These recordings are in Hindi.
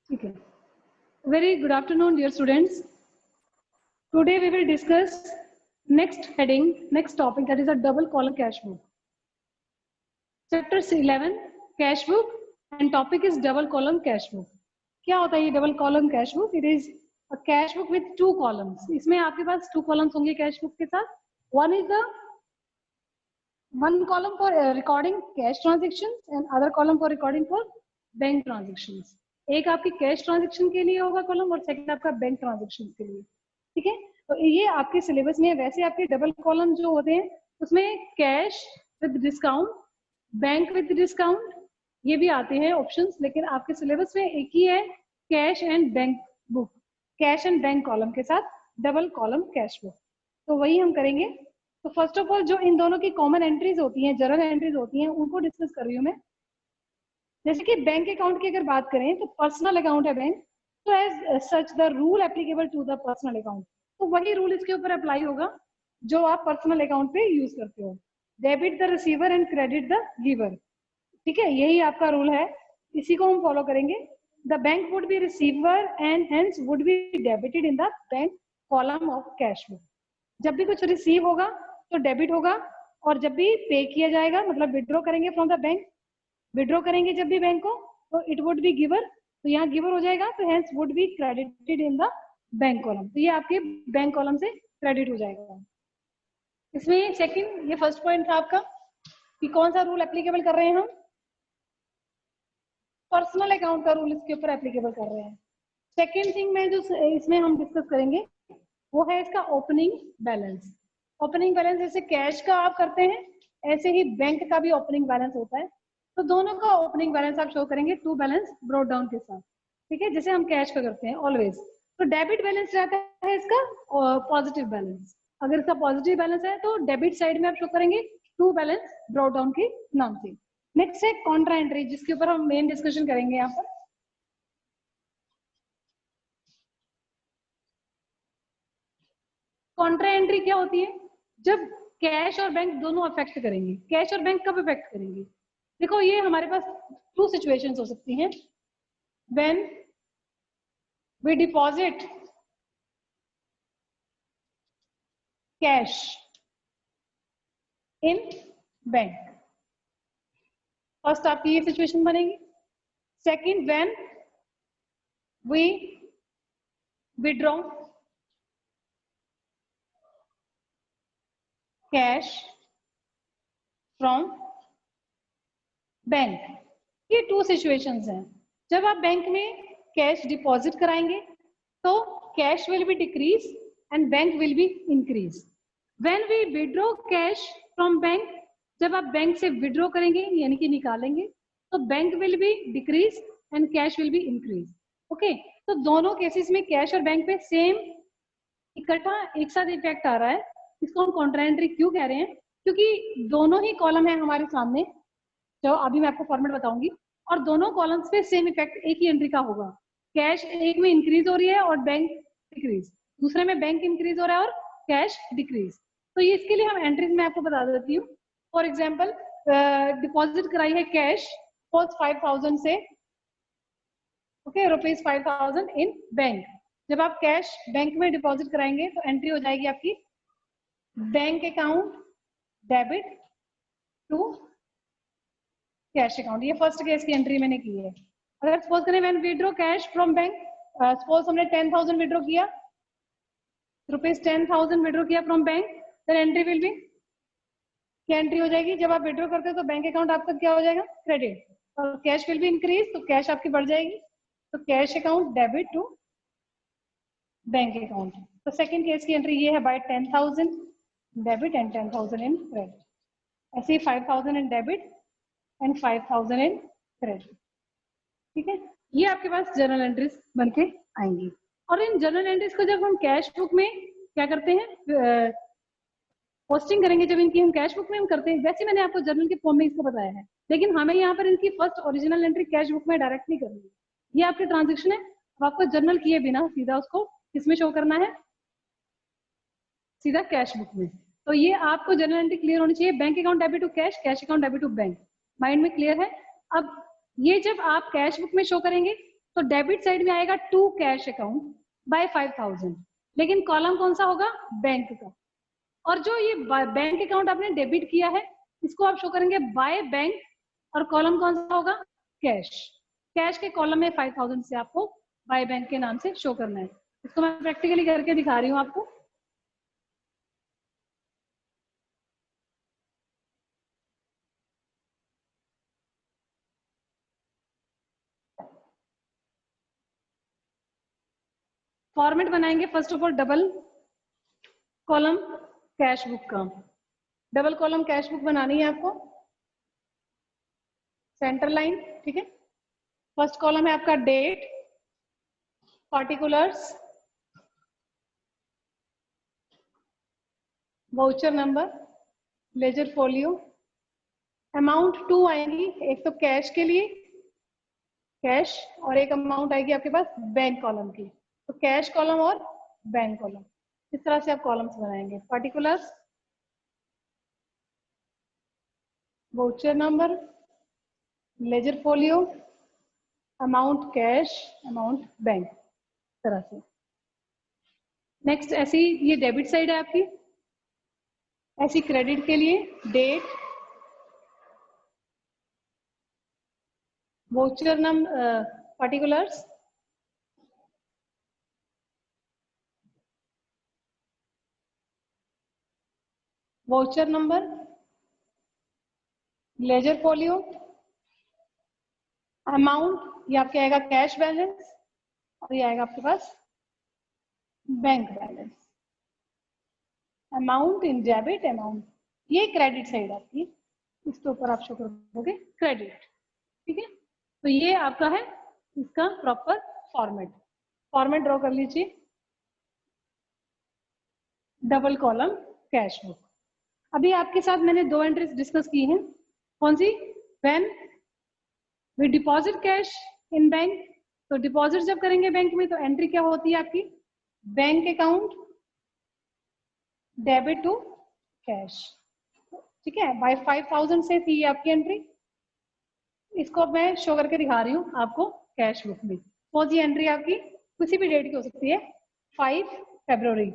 ठीक है. Very good afternoon, dear students. Today we will discuss next heading, next topic, that is a double column cash book. Chapter 11 cash book and topic is double column cash book. क्या होता है ये double column cash book? It is a cash book with two columns. इसमें आपके पास two columns होंगे cash book के साथ. One is the one column for recording cash transactions and other column for recording for bank transactions. एक आपकी कैश ट्रांजेक्शन के लिए होगा कॉलम और सेकंड आपका बैंक ट्रांजेक्शन के लिए. ठीक है, तो ये आपके सिलेबस में. वैसे आपके डबल कॉलम जो होते हैं उसमें cash with discount, bank with discount, ये भी आते हैं ऑप्शंस, लेकिन आपके सिलेबस में एक ही है, cash and bank book, cash and bank column के साथ डबल कॉलम कैश बुक. तो वही हम करेंगे. तो फर्स्ट ऑफ ऑल जो इन दोनों की कॉमन एंट्रीज होती हैं, जर्नल एंट्रीज होती हैं, उनको डिस्कस कर रही हूँ मैं. जैसे कि बैंक अकाउंट की अगर बात करें तो पर्सनल अकाउंट है बैंक, तो as such the rule applicable to the personal account, तो वही रूल इसके ऊपर अप्लाई होगा जो आप पर्सनल अकाउंट पे यूज करते हो. Debit the receiver and credit the giver. ठीक है, यही आपका रूल है, इसी को हम फॉलो करेंगे. The bank would be receiver and hence would be debited in the bank column of cash book. जब भी कुछ रिसीव होगा तो डेबिट होगा, और जब भी पे किया जाएगा मतलब विड्रॉ करेंगे फ्रॉम द बैंक, विड्रॉ करेंगे जब भी बैंक को, तो इट वुड बी गिवर, तो यहाँ गिवर हो जाएगा, तो hence would be credited in the bank column. तो ये आपके बैंक कॉलम से क्रेडिट हो जाएगा. इसमें सेकंड, ये फर्स्ट पॉइंट था आपका कि कौन सा रूल एप्लीकेबल कर रहे हैं हम, पर्सनल अकाउंट का रूल इसके ऊपर एप्लीकेबल कर रहे हैं. सेकेंड थिंग में जो इसमें हम डिस्कस करेंगे वो है इसका ओपनिंग बैलेंस. ओपनिंग बैलेंस जैसे कैश का आप करते हैं ऐसे ही बैंक का भी ओपनिंग बैलेंस होता है. तो दोनों का ओपनिंग बैलेंस आप शो करेंगे टू बैलेंस ब्रॉट डाउन के साथ. ठीक है, जैसे हम कैश का करते हैं ऑलवेज. तो डेबिट बैलेंस रहता है इसका पॉजिटिव बैलेंस. अगर इसका पॉजिटिव बैलेंस है तो डेबिट साइड में आप शो करेंगे टू बैलेंस ब्रॉट डाउन के नाम से. नेक्स्ट है कॉन्ट्रा एंट्री, जिसके ऊपर हम मेन डिस्कशन करेंगे यहाँ पर. कॉन्ट्रा एंट्री क्या होती है? जब कैश और बैंक दोनों अफेक्ट करेंगे. कैश और बैंक कब अफेक्ट करेंगे? देखो, ये हमारे पास टू सिचुएशंस हो सकती हैं. When we deposit cash in bank, first आपकी ये सिचुएशन बनेगी. Second, when we withdraw cash from bank. ये टू सिचुएशंस हैं. जब आप बैंक में कैश डिपॉजिट कराएंगे तो cash will be decrease and bank will be increase. When we withdraw cash from bank, जब आप बैंक से विड्रॉ करेंगे यानी कि निकालेंगे, तो bank will be decrease and cash will be increase. Okay, तो दोनों केसेस में कैश और बैंक पे सेम इकट्ठा एक साथ इफेक्ट आ रहा है. इसको हम कॉन्ट्रा एंट्री क्यों कह रहे हैं? क्योंकि दोनों ही कॉलम है हमारे सामने, जो अभी मैं आपको फॉर्मेट बताऊंगी, और दोनों कॉलम्स पे सेम इफेक्ट एक ही एंट्री का होगा. कैश एक में इंक्रीज हो रही है और बैंक डिक्रीज, दूसरे में बैंक इंक्रीज हो रहा है और कैश डिक्रीज. तो ये इसके लिए हम एंट्रीज में आपको बता देती हूँ. फॉर एग्जाम्पल, डिपॉजिट कराई है कैश 5,000 से, ओके, रुपीज 5,000 इन बैंक. जब आप कैश बैंक में डिपॉजिट कराएंगे तो एंट्री हो जाएगी आपकी bank account debit to cash account. ये फर्स्ट केस की एंट्री मैंने की है. अगर सपोज करें when withdraw cash from bank, suppose हमने 10,000 विड्रॉ किया, रुपीज 10,000 विड्रॉ किया from bank, then entry will be, क्या एंट्री हो जाएगी? जब आप विड्रॉ करते हो तो बैंक अकाउंट आपका क्या हो जाएगा? क्रेडिट. और कैश विल बी इंक्रीज, तो कैश आपकी बढ़ जाएगी, तो cash account debit to bank account. तो सेकंड केस की एंट्री ये है, by 10,000 debit and 10,000 in credit. ऐसे ही 5,000 in debit and 5,000 in credit. ठीक है, ये आपके पास जर्नल एंट्रीज बनके आएंगी. और इन जर्नल एंट्रीज को जब हम कैश बुक में क्या करते हैं, पोस्टिंग करेंगे, जब इनकी हम कैश बुक में हम करते हैं, वैसे मैंने आपको जर्नल के फॉर्म में इसको बताया है, लेकिन हमें यहाँ पर इनकी first original entry cash book में डायरेक्टली करनी है. ये आपके ट्रांजेक्शन है, अब आपको जर्नल किए बिना सीधा उसको किसमें शो करना है? सीधा कैश बुक में. तो ये आपको जर्नल एंट्री क्लियर होनी चाहिए. Bank account debit to cash, cash account debit to bank. Mind में क्लियर है? अब ये जब आप कैश बुक में शो करेंगे तो डेबिट साइड में आएगा टू कैश अकाउंट बाय 5000, लेकिन कॉलम कौन सा होगा, बैंक का। और जो ये बैंक अकाउंट आपने डेबिट किया है इसको आप शो करेंगे बाय बैंक, और कॉलम कौन सा होगा, कैश। कैश के कॉलम में 5000 से आपको बाय बैंक के नाम से शो करना है। इसको मैं प्रैक्टिकली करके दिखा रही हूँ आपको। फॉर्मेट बनाएंगे first of all double column cash book का। डबल कॉलम कैश बुक बनानी है आपको, सेंटर लाइन, ठीक है। फर्स्ट कॉलम है आपका date, particulars, voucher number, ledger folio, amount two आएंगी, एक तो कैश के लिए कैश, और एक अमाउंट आएगी आपके पास बैंक कॉलम की। तो कैश कॉलम और बैंक कॉलम, इस तरह से आप कॉलम्स बनाएंगे। Particulars, voucher number, ledger folio, amount cash, amount bank, तरह से। नेक्स्ट ऐसी ये डेबिट साइड है आपकी, ऐसी क्रेडिट के लिए date, voucher number, particulars, voucher number, ledger folio, amount, ये आपके आएगा कैश बैलेंस, और ये आएगा आपके पास bank balance. Amount in debit amount, ये क्रेडिट साइड आपकी, इसके ऊपर आप शो करोगे क्रेडिट, ठीक है। तो ये आपका है इसका प्रॉपर फॉर्मेट। फॉर्मेट ड्रॉ कर लीजिए, डबल कॉलम कैश बुक। अभी आपके साथ मैंने दो एंट्रीज डिस्कस की हैं, कौन सी, when we deposit cash in bank, तो डिपॉजिट जब करेंगे बैंक में तो एंट्री क्या होती है आपकी, bank account debit to cash, ठीक है। बाय 5000 से थी आपकी एंट्री, इसको मैं शो करके दिखा रही हूँ आपको कैश बुक में। कौन सी एंट्री आपकी किसी भी डेट की हो सकती है, 5 फरवरी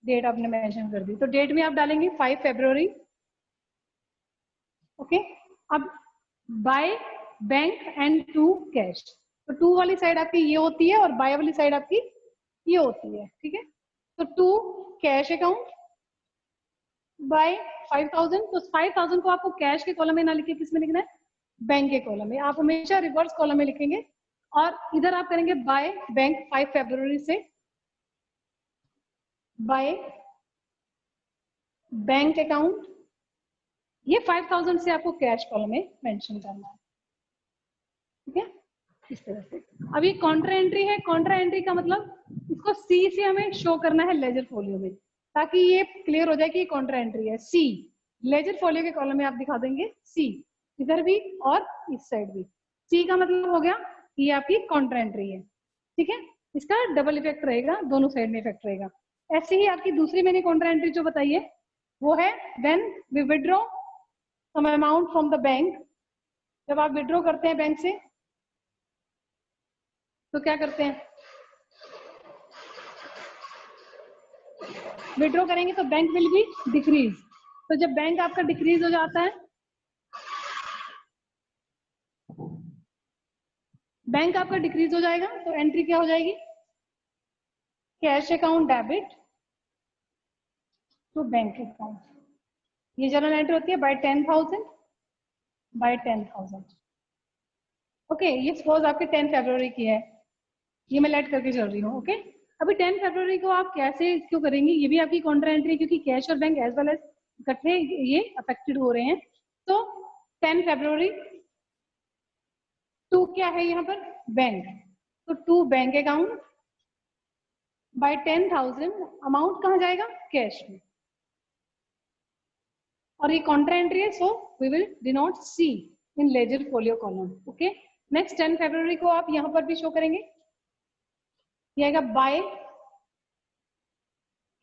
डेट आपने मेंशन कर दी, तो डेट में आप डालेंगे 5 फरवरी, ओके। अब by bank and to cash, तो टू वाली साइड आपकी ये होती है और बाय वाली साइड आपकी ये होती है, ठीक है। तो टू कैश अकाउंट बाय 5000, तो 5000 को आपको कैश के कॉलम में ना लिखे, किस में लिखना है, बैंक के कॉलम में। आप हमेशा रिवर्स कॉलम में लिखेंगे, और इधर आप करेंगे बाय बैंक 5 फरवरी से, बाय बैंक अकाउंट, ये 5000 से आपको कैश कॉलम में मेंशन करना है, ठीक है, इस तरह से। अब ये कॉन्ट्रा एंट्री है, कॉन्ट्रा एंट्री का मतलब इसको सी से हमें शो करना है लेजर फोलियो में, ताकि ये क्लियर हो जाए कि ये कॉन्ट्रा एंट्री है। सी लेजर फोलियो के कॉलम में आप दिखा देंगे सी, इधर भी और इस साइड भी। सी का मतलब हो गया ये आपकी कॉन्ट्रा एंट्री है, ठीक है। इसका डबल इफेक्ट रहेगा, दोनों साइड में इफेक्ट रहेगा। ऐसे ही आपकी दूसरी मैंने कॉन्ट्रा एंट्री जो बताई है वो है when we withdraw some amount from the bank, जब आप विड्रॉ करते हैं बैंक से तो क्या करते हैं, विड्रॉ करेंगे तो बैंक विल बी डिक्रीज, तो जब बैंक आपका डिक्रीज हो जाता है, बैंक आपका डिक्रीज हो जाएगा, तो एंट्री क्या हो जाएगी, cash account debit to bank account, ये जनरल एंट्री होती है बाय 10,000 बाय 10,000, ओके। ये सपोज आपके 10 फरवरी की है, ये मैं लेट करके चल रही हूँ, ओके। अभी 10 फरवरी को आप कैसे क्यों करेंगे, ये भी आपकी कॉन्ट्रा एंट्री, क्योंकि कैश और बैंक एज वेल एज इकट्ठे ये अफेक्टेड हो रहे हैं। तो 10 फरवरी टू क्या है यहाँ पर, बैंक, तो to bank account by 10,000, amount कहाँ जाएगा, कैश में, और ये कॉन्ट्रा एंट्री है, so we will denote C in ledger folio column, okay. Next 10 फरवरी को आप यहाँ पर भी शो करेंगे, ये आएगा बाय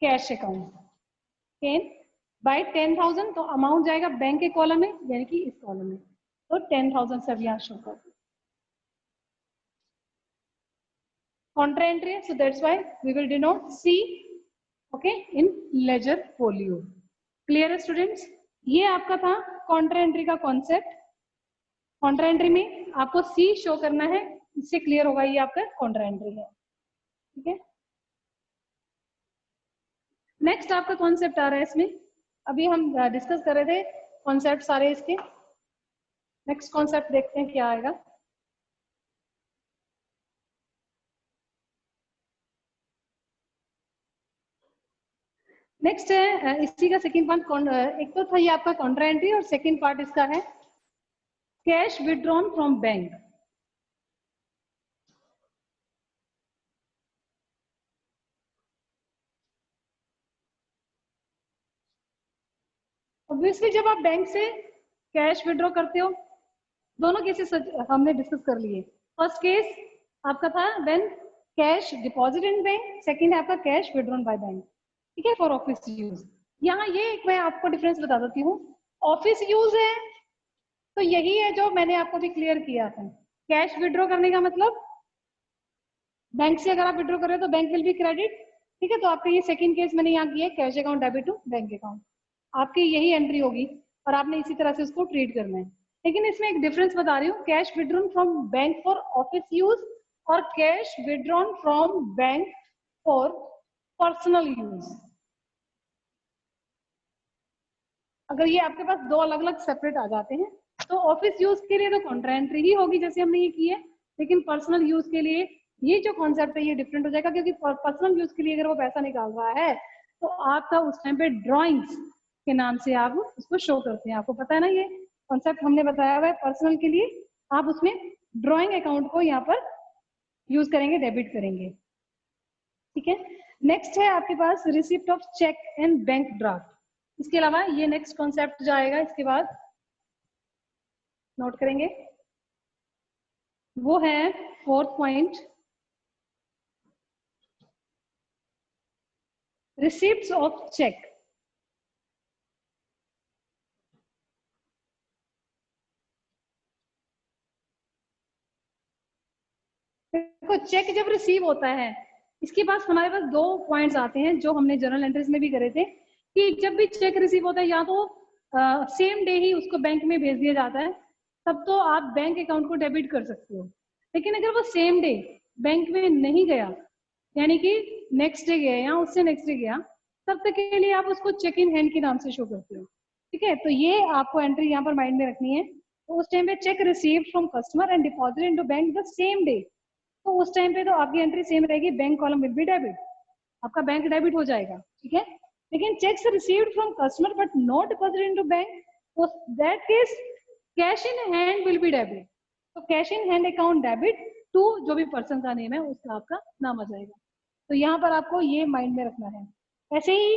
कैश अकाउंट बाय 10,000, तो अमाउंट जाएगा बैंक के कॉलम में, यानी कि इस कॉलम में, तो 10,000 सब यहाँ शो कर, contra entry, so that's why we will denote C, okay, in ledger folio. Clear है students? ये आपका था contra entry का concept. contra entry में आपको C शो करना है, इससे क्लियर होगा ये आपका contra entry है, ठीक है। नेक्स्ट आपका कॉन्सेप्ट आ रहा है इसमें, अभी हम डिस्कस कर रहे थे कॉन्सेप्ट सारे इसके। नेक्स्ट कॉन्सेप्ट देखते हैं क्या आएगा। नेक्स्ट है इसी का सेकंड पार्ट, एक तो था ये आपका कॉन्ट्रा एंट्री और सेकंड पार्ट इसका है cash withdrawn from bank. Obviously जब आप बैंक से कैश विड्रॉ करते हो, दोनों केसेस हमने डिस्कस कर लिए। फर्स्ट केस आपका था when cash deposit in bank, second है आपका कैश विड्रॉन बाय बैंक, ठीक है, फॉर ऑफिस यूज। यहाँ ये एक मैं आपको डिफरेंस बता देती हूँ, ऑफिस यूज है तो यही है जो मैंने आपको भी क्लियर किया था। कैश विड्रॉ करने का मतलब बैंक से अगर आप विड्रॉ कर रहे हो तो बैंक विल बी क्रेडिट, ठीक है। तो आपका ये सेकंड केस मैंने यहाँ किया है, cash account debit to bank account, आपकी यही एंट्री होगी और आपने इसी तरह से उसको ट्रीट करना है। लेकिन इसमें एक डिफरेंस बता रही हूँ, cash withdrawn from bank for office use और cash withdrawn from bank for personal use. अगर ये आपके पास दो अलग अलग सेपरेट आ जाते हैं तो ऑफिस यूज के लिए तो कॉन्ट्रा एंट्री ही होगी जैसे हमने ये की है, लेकिन पर्सनल यूज के लिए ये जो कॉन्सेप्ट है ये डिफरेंट हो जाएगा, क्योंकि पर्सनल यूज के लिए अगर वो पैसा निकाल रहा है तो आपका उस टाइम पे ड्रॉइंग्स के नाम से आप उसको शो करते हैं। आपको पता है ना ये कॉन्सेप्ट हमने बताया हुआ है, पर्सनल के लिए आप उसमें ड्रॉइंग अकाउंट को यहाँ पर यूज करेंगे, डेबिट करेंगे, ठीक है। नेक्स्ट है आपके पास receipt of cheque and bank draft. इसके अलावा ये नेक्स्ट कॉन्सेप्ट जाएगा इसके बाद, नोट करेंगे, वो है fourth point, receipts of cheque. देखो चेक जब रिसीव होता है इसके पास हमारे पास दो पॉइंट्स आते हैं जो हमने जर्नल एंट्रीज में भी करे थे, कि जब भी चेक रिसीव होता है या तो सेम डे ही उसको बैंक में भेज दिया जाता है, तब तो आप बैंक अकाउंट को डेबिट कर सकते हो। लेकिन अगर वो सेम डे बैंक में नहीं गया, यानी कि नेक्स्ट डे गया या उससे नेक्स्ट डे गया, तब तक के लिए आप उसको चेक इन हैंड के नाम से शो करते हो, ठीक है। तो ये आपको एंट्री यहाँ पर माइंड में रखनी है। तो उस टाइम पे cheque received from customer and deposit into bank the same day, तो उस टाइम पे तो आपकी एंट्री सेम रहेगी, bank column will be debit, आपका बैंक डेबिट हो जाएगा, ठीक है। लेकिन cheques received from customer but not deposit into bank, तो that case cash in hand will be debit. तो cash in hand account debit to जो भी पर्सन का नेम है उसका आपका नाम आ जाएगा। तो यहाँ पर आपको ये माइंड में रखना है। ऐसे ही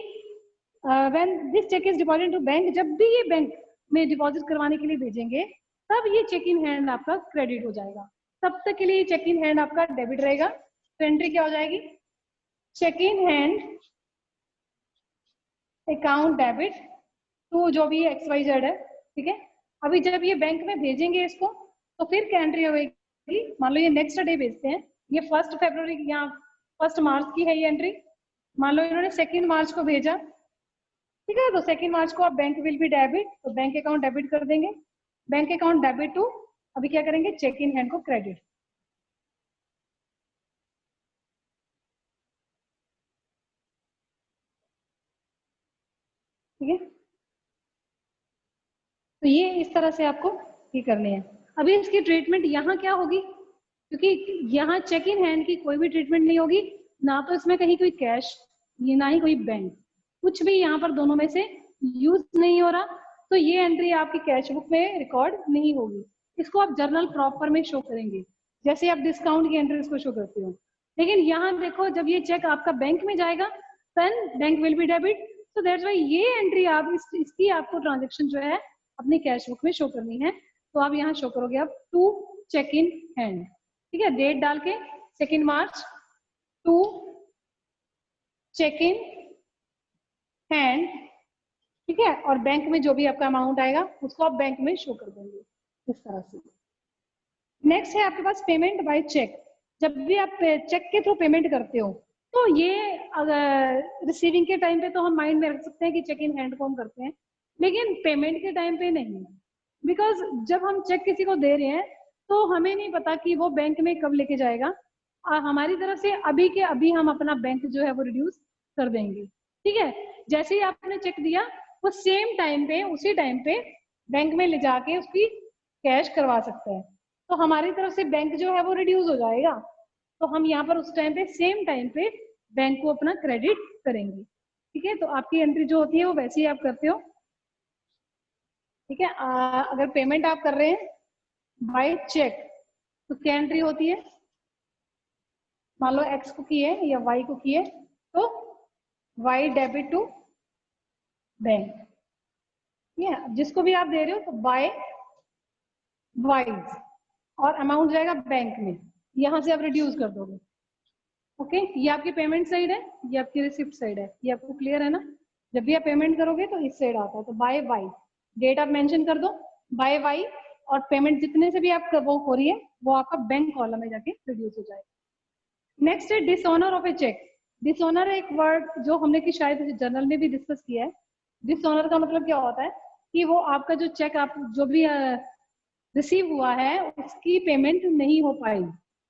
when this cheque is deposit to bank, जब भी ये बैंक में डिपॉजिट करवाने के लिए भेजेंगे तब ये चेक इन हैंड आपका क्रेडिट हो जाएगा, तब तक के लिए चेक इन हैंड आपका डेबिट रहेगा। तो एंट्री क्या हो जाएगी, cheque in hand account debit to जो भी XYZ है, ठीक है। अभी जब ये बैंक में भेजेंगे इसको तो फिर क्या एंट्री होगी, मान लो ये नेक्स्ट डे भेजते हैं, ये 1 फरवरी या 1 मार्च की है ये एंट्री, मान लो इन्होंने 2 मार्च को भेजा, ठीक है। तो 2 मार्च को आप बैंक विल बी डेबिट, तो बैंक अकाउंट डेबिट कर देंगे, बैंक अकाउंट डेबिट टू अभी क्या करेंगे, चेक इन हैंड को क्रेडिट, ठीक है। तो ये इस तरह से आपको ये करने हैं। अभी इसकी ट्रीटमेंट यहाँ क्या होगी, क्योंकि यहाँ चेक इन हैंड की कोई भी ट्रीटमेंट नहीं होगी, ना तो इसमें कहीं कोई कैश, ये ना ही कोई बैंक, कुछ भी यहाँ पर दोनों में से यूज नहीं हो रहा, तो ये एंट्री आपकी कैश बुक में रिकॉर्ड नहीं होगी। इसको आप जर्नल प्रॉपर में शो करेंगे, जैसे आप डिस्काउंट की एंट्री को शो करते हो। लेकिन यहाँ देखो जब ये चेक आपका बैंक में जाएगा then bank will be debit, तो दैट्स व्हाई ये एंट्री आप इसकी आपको ट्रांजेक्शन जो है अपनी कैश बुक में शो करनी है। तो आप यहाँ शो करोगे आप टू चेक इन हैंड, ठीक है, डेट डाल के 2 मार्च टू चेक इन हैंड, ठीक है। और बैंक में जो भी आपका अमाउंट आएगा उसको आप बैंक में शो कर देंगे इस तरह से। नेक्स्ट है आपके पास पेमेंट बाय चेक। जब भी आप चेक के थ्रू पेमेंट करते हो तो ये अगर रिसीविंग के टाइम पे तो हम माइंड में रख सकते हैं कि चेक इन हैंड फॉर्म करते हैं, लेकिन पेमेंट के टाइम पे नहीं, बिकॉज जब हम चेक किसी को दे रहे हैं तो हमें नहीं पता कि वो बैंक में कब लेके जाएगा। हमारी तरफ से अभी के अभी हम अपना बैंक जो है वो रिड्यूस कर देंगे, ठीक है। जैसे ही आपने चेक दिया वो सेम टाइम पे उसी टाइम पे बैंक में ले जाके उसकी कैश करवा सकता है, तो हमारी तरफ से बैंक जो है वो रिड्यूस हो जाएगा, तो हम यहाँ पर उस टाइम पे सेम टाइम पे बैंक को अपना क्रेडिट करेंगे, ठीक है। तो आपकी एंट्री जो होती है वो वैसे ही आप करते हो, ठीक है। अगर पेमेंट आप कर रहे हैं बाय चेक तो क्या एंट्री होती है, मान लो एक्स को की है या वाई को की है तो वाई डेबिट टू बैंक, जिसको भी आप दे रहे हो तो बाय वाइज और अमाउंट जाएगा बैंक में, यहां से आप रिड्यूस कर दोगे, ओके। ये आपकी पेमेंट साइड है, ये आपकी रिसिप्ट साइड है, ये आपको क्लियर है ना। जब भी आप पेमेंट करोगे तो इस साइड आता है, तो बाय वाई डेट आप मेंशन कर दो बाय वाई, और पेमेंट जितने से भी आप वो हो रही है वो आपका बैंक कॉलम में जाके रिड्यूस हो जाएगा। नेक्स्ट है dishonour of a cheque. Dishonour एक वर्ड जो हमने कि शायद जर्नल में भी डिस्कस किया है। डिसऑनर का मतलब क्या होता है कि वो आपका जो चेक आप जो भी रिसीव हुआ है उसकी पेमेंट नहीं हो पाई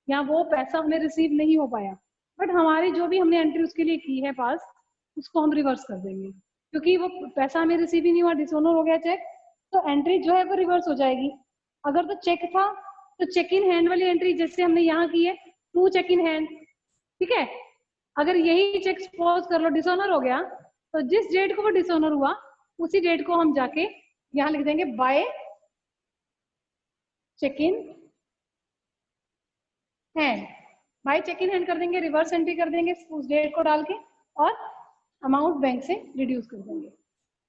या वो पैसा हमें रिसीव नहीं हो पाया, बट हमारी जो भी हमने एंट्री उसके लिए की है पास उसको हम रिवर्स कर देंगे, क्योंकि वो पैसा हमें रिसीव ही नहीं हुआ, डिसऑनर हो गया चेक, तो एंट्री जो है वो रिवर्स हो जाएगी। अगर तो चेक था तो चेक इन हैंड वाली एंट्री जैसे हमने यहाँ की है टू चेक इन हैंड, ठीक है। अगर यही चेक सपोज कर लो डिसऑनर हो गया तो जिस डेट को वो डिसऑनर हुआ उसी डेट को हम जाके यहाँ लिख देंगे by cheque in hand, by cheque in hand कर देंगे, रिवर्स एंट्री कर देंगे उस डेट को डाल के और अमाउंट बैंक से रिड्यूस कर देंगे।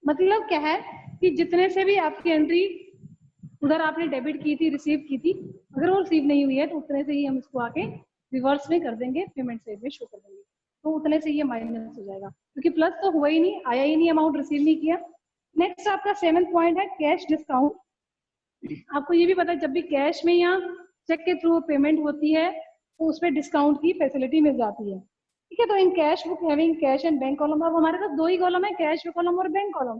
मतलब क्या है कि जितने से भी आपकी एंट्री उधर आपने डेबिट की थी रिसीव की थी, अगर वो रिसीव नहीं हुई है तो उतने से ही हम इसको आके रिवर्स में कर देंगे, पेमेंट साइड में शो कर देंगे, तो उतने से ये माइनस हो जाएगा, क्योंकि प्लस तो हुआ ही नहीं, आया ही नहीं, अमाउंट रिसीव नहीं किया। नेक्स्ट आपका 7th पॉइंट है कैश डिस्काउंट। आपको ये भी पता है जब भी कैश में या चेक के थ्रू पेमेंट होती है तो उसमें डिस्काउंट की फैसिलिटी मिल जाती है, ठीक है। तो in cash book having cash and bank column, अब हमारे पास दो ही कॉलम है, कैश कॉलम और बैंक कॉलम,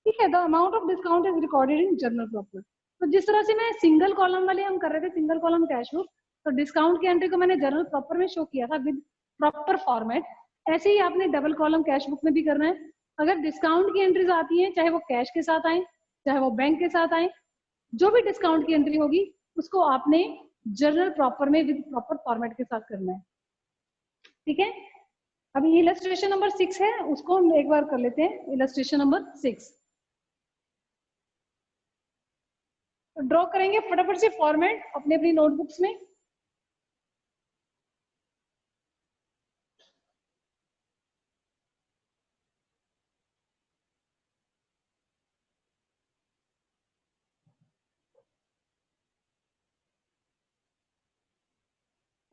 ठीक है। The amount of discount is recorded in journal proper. तो जिस तरह से मैं सिंगल कॉलम वाले हम कर रहे थे सिंगल कॉलम कैश बुक, तो डिस्काउंट की एंट्री को मैंने जर्नल प्रॉपर में शो किया था विद प्रॉपर फॉर्मेट, ऐसे ही आपने डबल कॉलम कैश बुक में भी करना है। अगर डिस्काउंट की एंट्रीज आती हैं चाहे वो कैश के साथ आए चाहे वो बैंक के साथ आए, जो भी डिस्काउंट की एंट्री होगी उसको आपने जर्नल प्रॉपर में विद प्रॉपर फॉर्मेट के साथ करना है, ठीक है। अभी इलस्ट्रेशन नंबर 6 है, उसको हम एक बार कर लेते हैं। इलस्ट्रेशन नंबर 6 ड्रॉ करेंगे फटाफट से फॉर्मेट अपने अपनी नोटबुक्स में।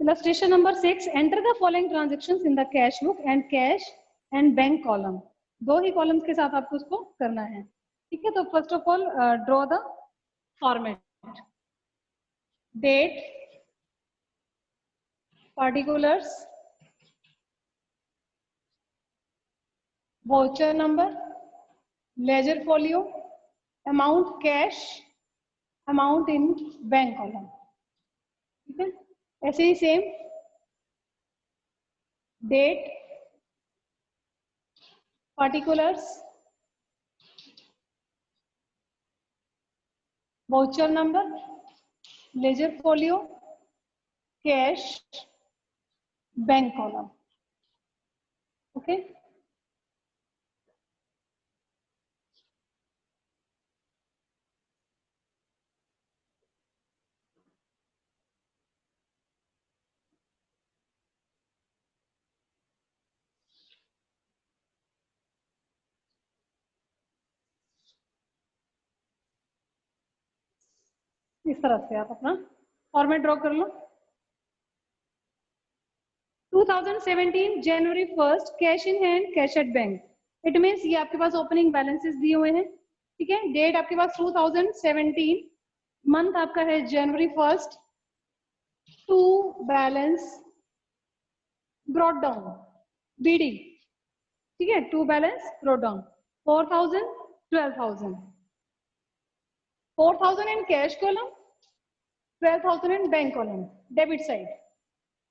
Illustration number 6, enter the following transactions in the cash book and cash and bank column। दो ही कॉलम्स के साथ आपको उसको करना है, ठीक है। तो first of all draw the format, date, particulars, voucher number, ledger folio, amount cash, amount in bank column, ठीक है। ऐसे ही same date, particulars, voucher number, ledger folio, cash, bank column, okay. इस तरह से आप अपना फॉर्मेट ड्रॉ कर लो। 2017 जनवरी 1 cash in hand cash at bank, it means ये आपके पास ओपनिंग बैलेंसेस दिए हुए हैं, ठीक है। डेट आपके पास 2017, मंथ आपका है जनवरी 1, to balance brought down, BD, ठीक है, to balance brought down 4,000, 12,000, 4,000 in cash column, 12,000 in bank column, debit side.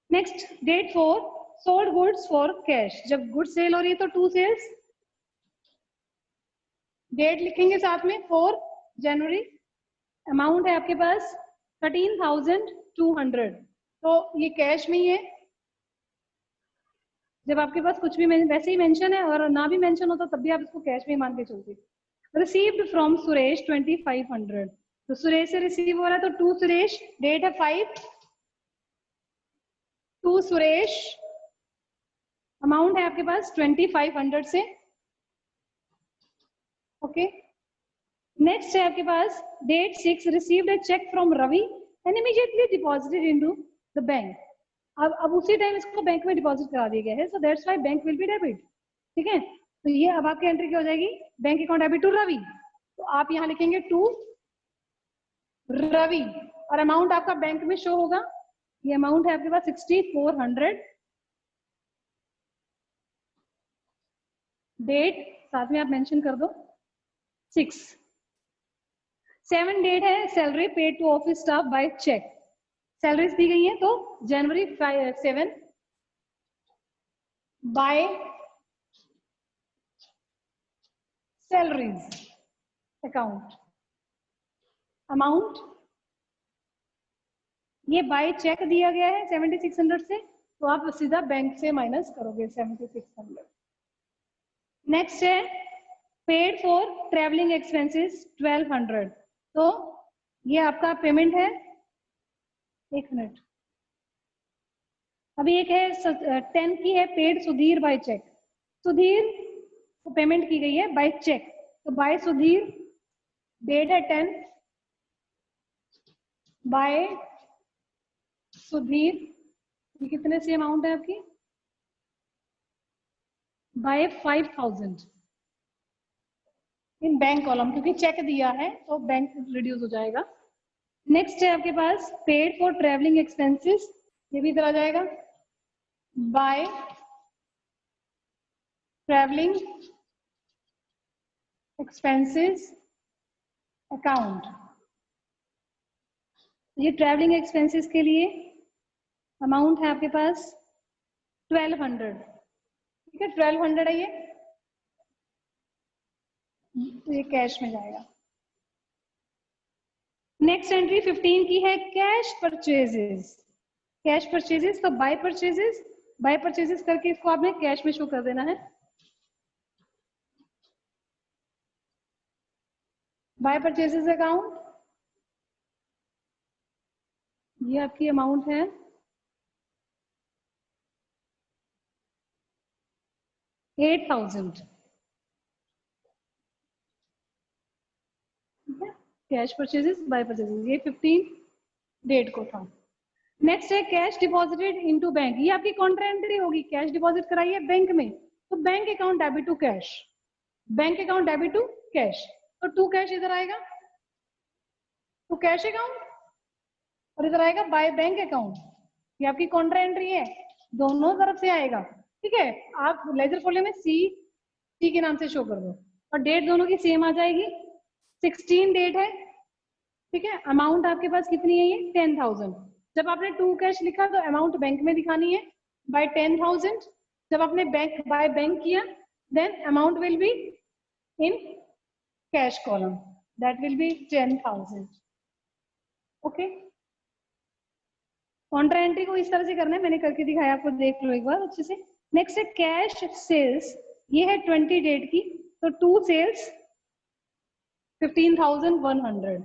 Next, date 4, sold goods for cash. जब गुड्स सेल हो रही है तो टू सेल्स, डेट लिखेंगे साथ में 4 जनवरी, अमाउंट है आपके पास 13,200, तो ये कैश में ही है। जब आपके पास कुछ भी वैसे ही मेंशन है और ना भी मेंशन होता तब भी आप इसको कैश में मान के चलते। रिसीव्ड फ्रॉम सुरेश 2,500, तो सुरेश से रिसीव हो रहा है तो टू सुरेश, डेट है 5, टू सुरेश, अमाउंट है आपके पास 2,500 से। ओके, नेक्स्ट है आपके पास date 6, received a cheque from Ravi and immediately deposited into the bank. अब उसी टाइम इसको बैंक में डिपॉजिट करा दिया गया है, so that's why bank will be debit, ठीक है। तो ये अब आपकी एंट्री क्या हो जाएगी, bank account debit to Ravi, तो आप यहाँ लिखेंगे टू रवि और अमाउंट आपका बैंक में शो होगा, ये अमाउंट है आपके पास 6,400, डेट साथ में आप मेंशन कर दो 6, 7 डेट है salary paid to office staff by cheque, salaries दी गई है तो जनवरी 7 बाय सैलरीज अकाउंट, अमाउंट ये बाय चेक दिया गया है 7,600 से, तो आप सीधा बैंक से माइनस करोगे 7,600। नेक्स्ट है पेड फॉर ट्रेवलिंग एक्सपेंसेस 1,200, तो ये आपका पेमेंट है, एक मिनट, अभी एक है 10 की है paid Sudhir by cheque, Sudhir को पेमेंट की गई है बाय चेक, तो बाय सुधीर डेट है 10, बाय सुधीर, ये कितने से अमाउंट है आपकी, बाय 5,000 इन बैंक कॉलम, क्योंकि चेक दिया है तो बैंक रिड्यूस हो जाएगा। नेक्स्ट है आपके पास पेड फॉर ट्रेवलिंग एक्सपेंसेस, ये भी इधर आ जाएगा, बाय ट्रेवलिंग एक्सपेंसेस अकाउंट, ये ट्रेवलिंग एक्सपेंसेस के लिए अमाउंट है आपके पास 1,200, ठीक है, 1,200 है ये, तो ये कैश में जाएगा। नेक्स्ट एंट्री 15 की है कैश परचेजेस, कैश परचेजेस, तो बाय परचेजेस, बाय परचेजेस करके इसको आपने कैश में शो कर देना है, बाय परचेजेस अकाउंट, ये आपकी अमाउंट है 8,000, कैश परचेजेस बाय परचेजेस, ये 15 डेट को था। नेक्स्ट है कैश डिपॉजिटेड इनटू बैंक, ये आपकी काउंटर एंट्री होगी, कैश डिपॉजिट कराई है बैंक में, तो bank account debit to cash, bank account debit to cash, तो टू कैश इधर आएगा, टू कैश अकाउंट, और इधर आएगा बाय बैंक अकाउंट, ये आपकी काउंटर एंट्री है, दोनों तरफ से आएगा, ठीक है। आप लेजर फोल्डर में सी के नाम से शो कर दो, और डेट दोनों की सेम आ जाएगी, 16 डेट है, ठीक है। अमाउंट आपके पास कितनी है, ये 10,000, जब आपने टू कैश लिखा तो अमाउंट बैंक में दिखानी है बाय 10,000, जब आपने बैंक बाय बैंक किया then amount will be in cash column, that will be 10,000, okay. Counter entry को इस तरह से करना है, मैंने करके दिखाया आपको, देख लो एक बार अच्छे से। नेक्स्ट है कैश सेल्स, ये है 20 डेट की, तो टू सेल्स 15,100,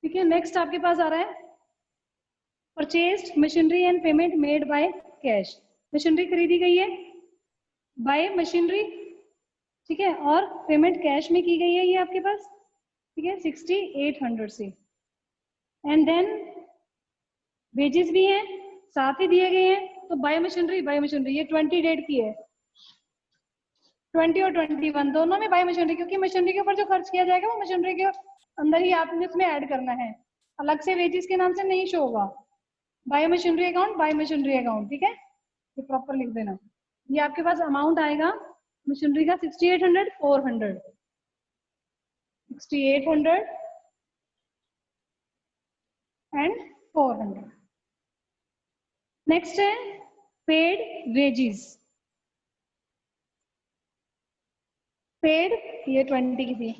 ठीक है। नेक्स्ट आपके पास आ रहा है purchased machinery and payment made by cash, machinery खरीदी गई है बाय मशीनरी, ठीक है, और पेमेंट कैश में की गई है ये आपके पास, ठीक है, 6,800 से। एंड देन वेजेस भी हैं साथ ही दिए गए हैं, तो बाय मशीनरी ये 20 डेट की है, 20 और 21 दोनों में बाय मशीनरी, क्योंकि मशीनरी के ऊपर जो खर्च किया जाएगा वो मशीनरी के अंदर ही आपने उसमें ऐड करना है, अलग से वेजेस के नाम से नहीं शो होगा। Bye machinery account, bye machinery account, ठीक है, ये प्रॉपर लिख देना। ये आपके पास अमाउंट आएगा मशीनरी का 6800, 400, 6800 एंड 400। नेक्स्ट है पेड वेजेस। पेड ये 20 की थी।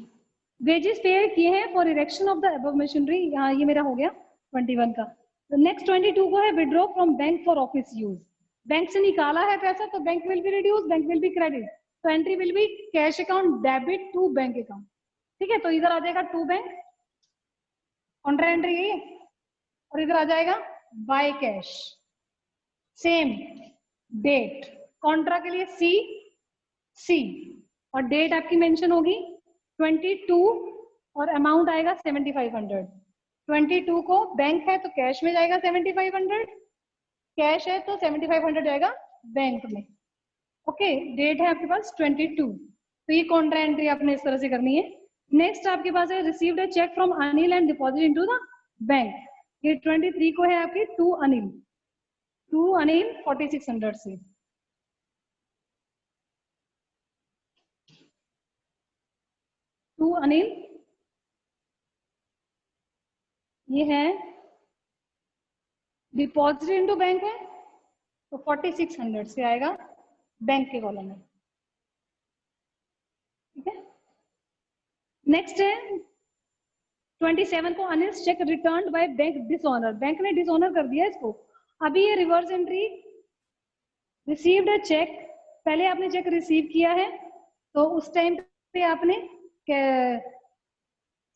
वेजेस पेड किए हैं for erection of the above machinery, यहाँ ये मेरा हो गया 21 का। नेक्स्ट 22 को है withdraw from bank for office use. Bank से निकाला है पैसा तो bank will be reduce, bank will be credit, तो entry will be cash account debit to bank account, ठीक है। तो इधर आ जाएगा टू बैंक, कॉन्ट्रा एंट्री ये, और इधर आ जाएगा by cash, same date, contra के लिए सी और डेट आपकी मेंशन होगी 22 और अमाउंट आएगा 7500। 22 को बैंक है तो कैश में जाएगा 7500, कैश है तो 7500 जाएगा बैंक में, ओके। डेट है आपके पास 22, तो ये कॉन्ट्रा एंट्री आपने इस तरह से करनी है। नेक्स्ट आपके पास है received a cheque from Anil and deposit into the bank. ये 23 को है आपकी टू अनिल 4600 से, टू अनिल ये है डिपॉजिट इनटू बैंक है तो 4600 से आएगा बैंक के कॉलम में, ठीक है। नेक्स्ट है 27 को Anil cheque return by bank dishonour, bank ने डिसऑनर कर दिया इसको। अभी ये reverse entry received a cheque, पहले आपने चेक रिसीव किया है तो उस टाइम पे आपने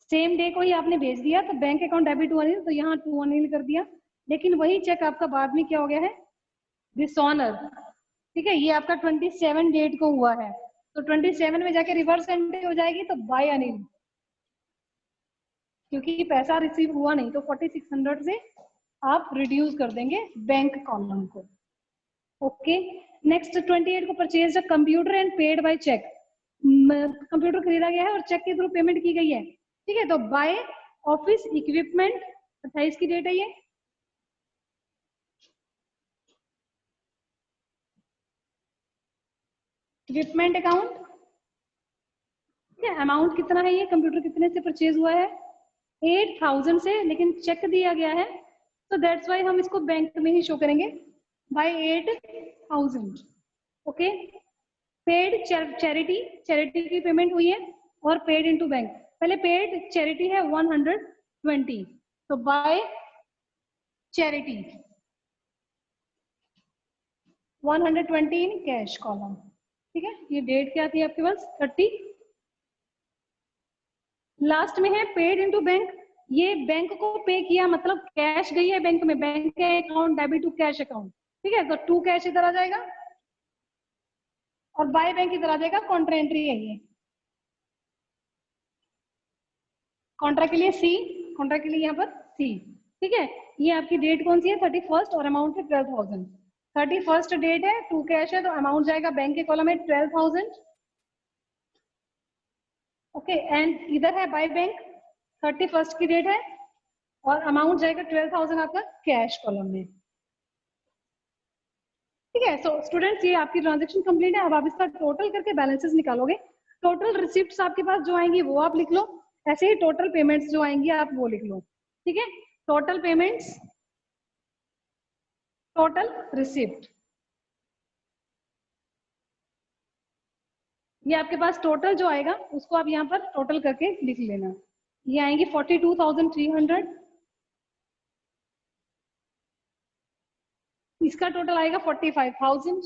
सेम डे को ही आपने भेज दिया तो bank account debit to Anil, तो यहाँ टू अनिल कर दिया। लेकिन वही चेक आपका बाद में क्या हो गया है डिसऑनर, ठीक है। ये आपका 27 डेट को हुआ है तो 27 में जाके रिवर्स एंट्री हो जाएगी तो बाय अनिल, क्योंकि पैसा रिसीव हुआ नहीं तो 4600 से आप रिड्यूस कर देंगे बैंक कॉलम को, ओके। नेक्स्ट 28 को purchase the computer and paid by cheque, computer खरीदा गया है और चेक के थ्रू पेमेंट की गई है, ठीक है। तो बाय ऑफिस इक्विपमेंट 28 की डेट है ये, इक्विपमेंट अकाउंट, ठीक है। अमाउंट कितना है, ये कंप्यूटर कितने से परचेज हुआ है 8000 से, लेकिन चेक दिया गया है तो दैट्स वाई हम इसको बैंक में ही शो करेंगे बाय 8000, ओके। पेड चैरिटी, चैरिटी की पेमेंट हुई है और पेड इनटू बैंक, पहले पेड चैरिटी है 120 तो by charity 120 in cash column, ठीक है। ये डेट क्या थी आपके पास 30। लास्ट में है पेड इनटू बैंक, ये बैंक को पे किया मतलब कैश गई है बैंक में, बैंक के account debit to cash account, ठीक है। तो टू कैश इधर आ जाएगा और बाय बैंक इधर आ जाएगा, कॉन्ट्रा एंट्री है ये, कॉन्ट्रा के लिए सी, कॉन्ट्रा के लिए यहाँ पर सी, ठीक है। ये आपकी डेट कौन सी है 31 और अमाउंट है 12000। 31 डेट है, टू कैश है तो अमाउंट जाएगा बैंक के कॉलम में 12000, ओके। एंड इधर है बाय बैंक 31 की डेट है और अमाउंट जाएगा 12000 आपका कैश कॉलम में, ठीक है। सो स्टूडेंट्स ये आपकी ट्रांजेक्शन कंप्लीट है। अब आप इसका टोटल करके बैलेंसेस निकालोगे, टोटल रिसिप्ट्स आपके पास जो आएंगी वो आप लिख लो, ऐसे ही टोटल पेमेंट्स जो आएंगी आप वो लिख लो, ठीक है। टोटल पेमेंट्स, टोटल रिसिप्ट, ये आपके पास टोटल जो आएगा उसको आप यहाँ पर टोटल करके लिख लेना। ये आएंगी 42,300, इसका टोटल आएगा 45,000,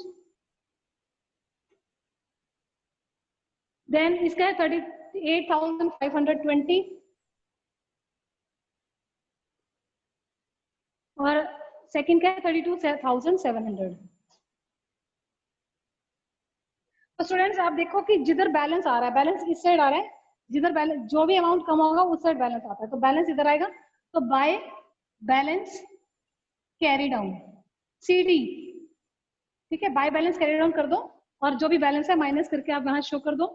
देन इसका है 38,520 और सेकंड का है 32,700। तो स्टूडेंट्स आप देखो कि जिधर बैलेंस आ रहा है, बैलेंस इस साइड आ रहा है, जिधर बैलेंस जो भी अमाउंट कम होगा उस साइड बैलेंस आता है, तो बैलेंस इधर आएगा, तो by balance carry down CD, ठीक है। बाय बैलेंस कैरी डाउन कर दो और जो भी बैलेंस है माइनस करके आप यहाँ शो कर दो।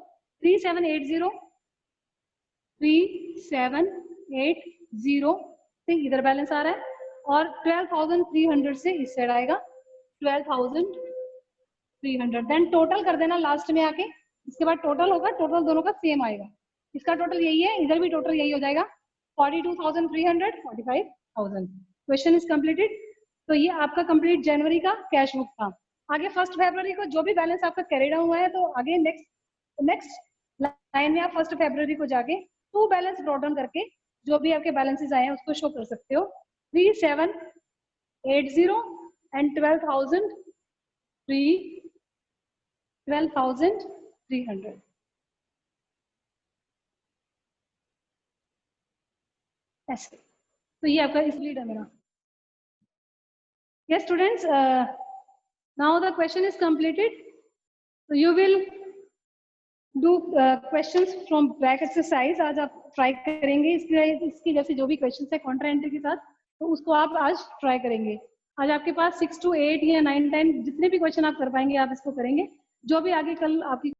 3780 से इधर बैलेंस आ रहा है, और 12,300 से इस साइड आएगा 12,300। देन टोटल कर देना लास्ट में आके, इसके बाद टोटल होगा, टोटल दोनों का सेम आएगा। इसका टोटल यही है, इधर भी टोटल यही हो जाएगा 42,300, 45,000। Question is completed. तो ये आपका कंप्लीट जनवरी का कैश बुक था। आगे 1 फरवरी को जो भी बैलेंस आपका कैरी डाउन हुआ है, तो आगे नेक्स्ट लाइन में आप 1 फरवरी को जाके टू बैलेंस ब्रॉट डाउन करके जो भी आपके बैलेंसेस आए हैं उसको शो कर सकते हो। 3780 एंड 12,300। ऐसे तो ये आपका इसलिए है मेरा। Yes students, now the question is completed. So you will do questions from back exercise. आज आप ट्राई करेंगे इसकी जैसे जो भी क्वेश्चन है कॉन्ट्रा एंट्री के साथ, तो उसको आप आज ट्राई करेंगे। आज आपके पास 6 to 8 या 9, 10 जितने भी क्वेश्चन आप कर पाएंगे आप इसको करेंगे। जो भी आगे कल आपकी